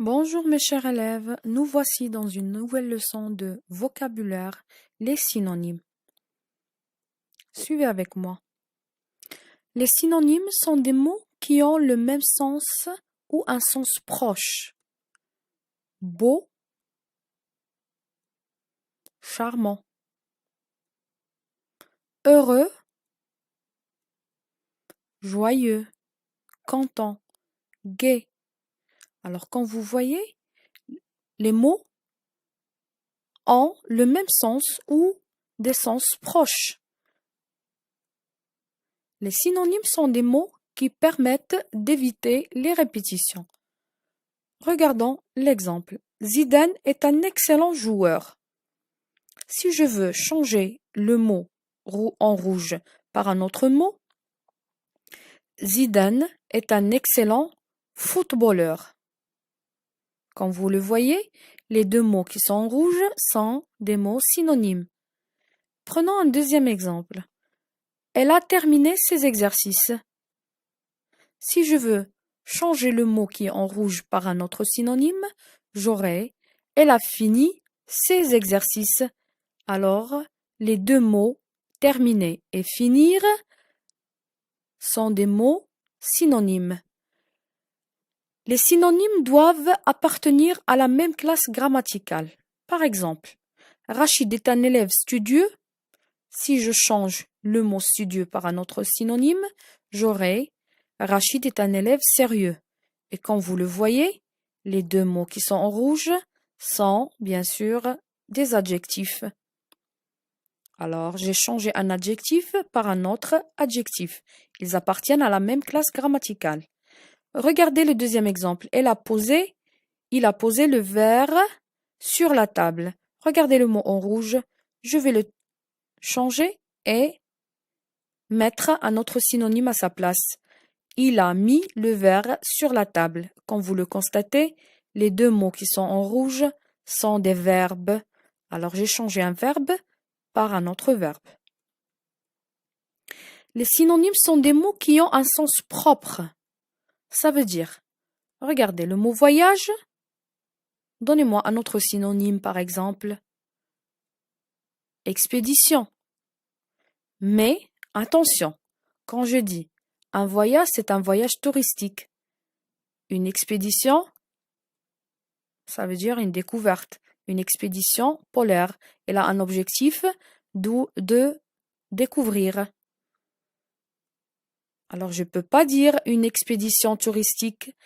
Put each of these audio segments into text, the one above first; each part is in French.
Bonjour mes chers élèves, nous voici dans une nouvelle leçon de vocabulaire, les synonymes. Suivez avec moi. Les synonymes sont des mots qui ont le même sens ou un sens proche. Beau, charmant. Heureux, joyeux, content, gai. Alors quand vous voyez, les mots ont le même sens ou des sens proches. Les synonymes sont des mots qui permettent d'éviter les répétitions. Regardons l'exemple. Zidane est un excellent joueur. Si je veux changer le mot en rouge par un autre mot, Zidane est un excellent footballeur. Comme vous le voyez, les deux mots qui sont en rouge sont des mots synonymes. Prenons un deuxième exemple. Elle a terminé ses exercices. Si je veux changer le mot qui est en rouge par un autre synonyme, j'aurai « elle a fini ses exercices ». Alors, les deux mots « terminer » et « finir » sont des mots synonymes. Les synonymes doivent appartenir à la même classe grammaticale. Par exemple, Rachid est un élève studieux. Si je change le mot studieux par un autre synonyme, j'aurai Rachid est un élève sérieux. Et comme vous le voyez, les deux mots qui sont en rouge sont, bien sûr, des adjectifs. Alors, j'ai changé un adjectif par un autre adjectif. Ils appartiennent à la même classe grammaticale. Regardez le deuxième exemple. Il a posé le verre sur la table. Regardez le mot en rouge. Je vais le changer et mettre un autre synonyme à sa place. Il a mis le verre sur la table. Comme vous le constatez, les deux mots qui sont en rouge sont des verbes. Alors j'ai changé un verbe par un autre verbe. Les synonymes sont des mots qui ont un sens propre. Ça veut dire, regardez le mot voyage. Donnez-moi un autre synonyme par exemple. Expédition. Mais attention, quand je dis un voyage, c'est un voyage touristique. Une expédition, ça veut dire une découverte. Une expédition polaire. Elle a un objectif de découvrir. Alors, je ne peux pas dire une expédition touristique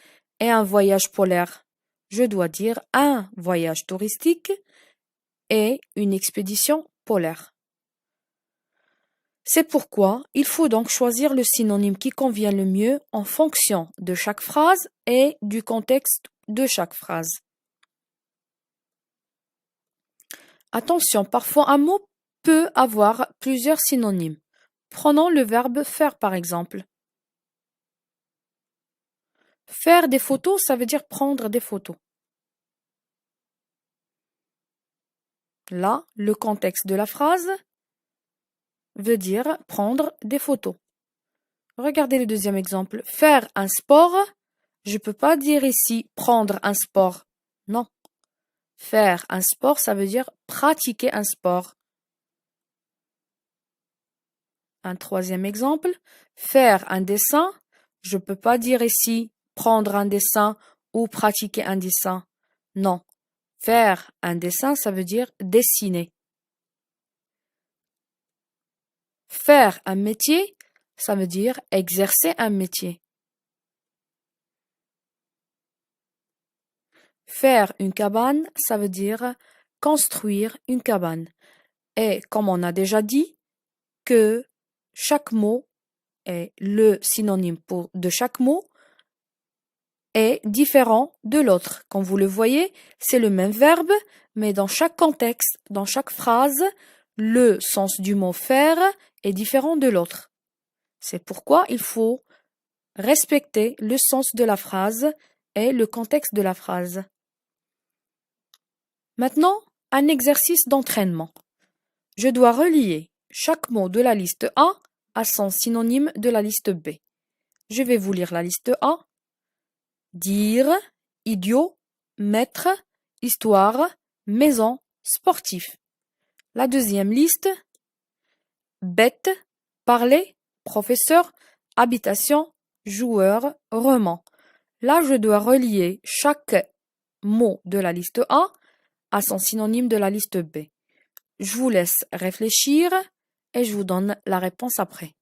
et un voyage polaire. Je dois dire un voyage touristique et une expédition polaire. C'est pourquoi il faut donc choisir le synonyme qui convient le mieux en fonction de chaque phrase et du contexte de chaque phrase. Attention, parfois un mot peut avoir plusieurs synonymes. Prenons le verbe faire par exemple. Faire des photos, ça veut dire prendre des photos. Là, le contexte de la phrase veut dire prendre des photos. Regardez le deuxième exemple. Faire un sport, je ne peux pas dire ici prendre un sport. Non. Faire un sport, ça veut dire pratiquer un sport. Un troisième exemple. Faire un dessin, je ne peux pas dire ici prendre un dessin ou pratiquer un dessin. Non. Faire un dessin, ça veut dire dessiner. Faire un métier, ça veut dire exercer un métier. Faire une cabane, ça veut dire construire une cabane. Et comme on a déjà dit, que chaque mot et le synonyme de chaque mot est différent de l'autre. Comme vous le voyez, c'est le même verbe, mais dans chaque contexte, dans chaque phrase, le sens du mot faire est différent de l'autre. C'est pourquoi il faut respecter le sens de la phrase et le contexte de la phrase. Maintenant, un exercice d'entraînement. Je dois relier chaque mot de la liste A à son synonyme de la liste B. Je vais vous lire la liste A. Dire, idiot, maître, histoire, maison, sportif. La deuxième liste, bête, parler, professeur, habitation, joueur, roman. Là, je dois relier chaque mot de la liste A à son synonyme de la liste B. Je vous laisse réfléchir et je vous donne la réponse après.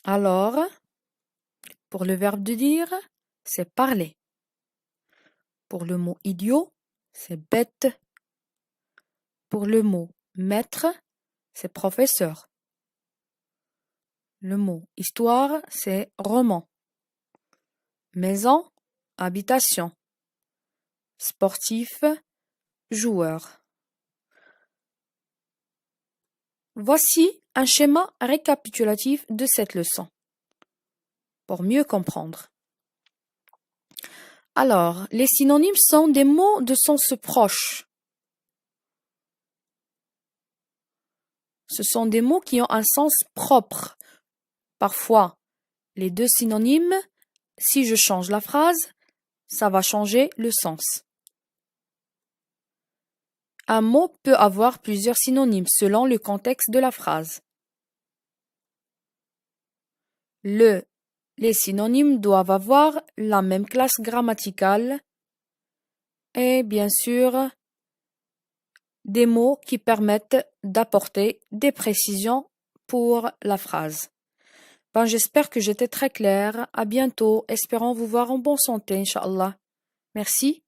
Alors, pour le verbe de dire, c'est parler. Pour le mot idiot, c'est bête. Pour le mot maître, c'est professeur. Le mot histoire, c'est roman. Maison, habitation. Sportif, joueur. Voici un schéma récapitulatif de cette leçon, pour mieux comprendre. Alors, les synonymes sont des mots de sens proche. Ce sont des mots qui ont un sens propre. Parfois, les deux synonymes, si je change la phrase, ça va changer le sens. Un mot peut avoir plusieurs synonymes selon le contexte de la phrase. Les synonymes doivent avoir la même classe grammaticale et bien sûr des mots qui permettent d'apporter des précisions pour la phrase. J'espère que j'étais très claire. À bientôt. Espérons vous voir en bonne santé, Inch'Allah. Merci.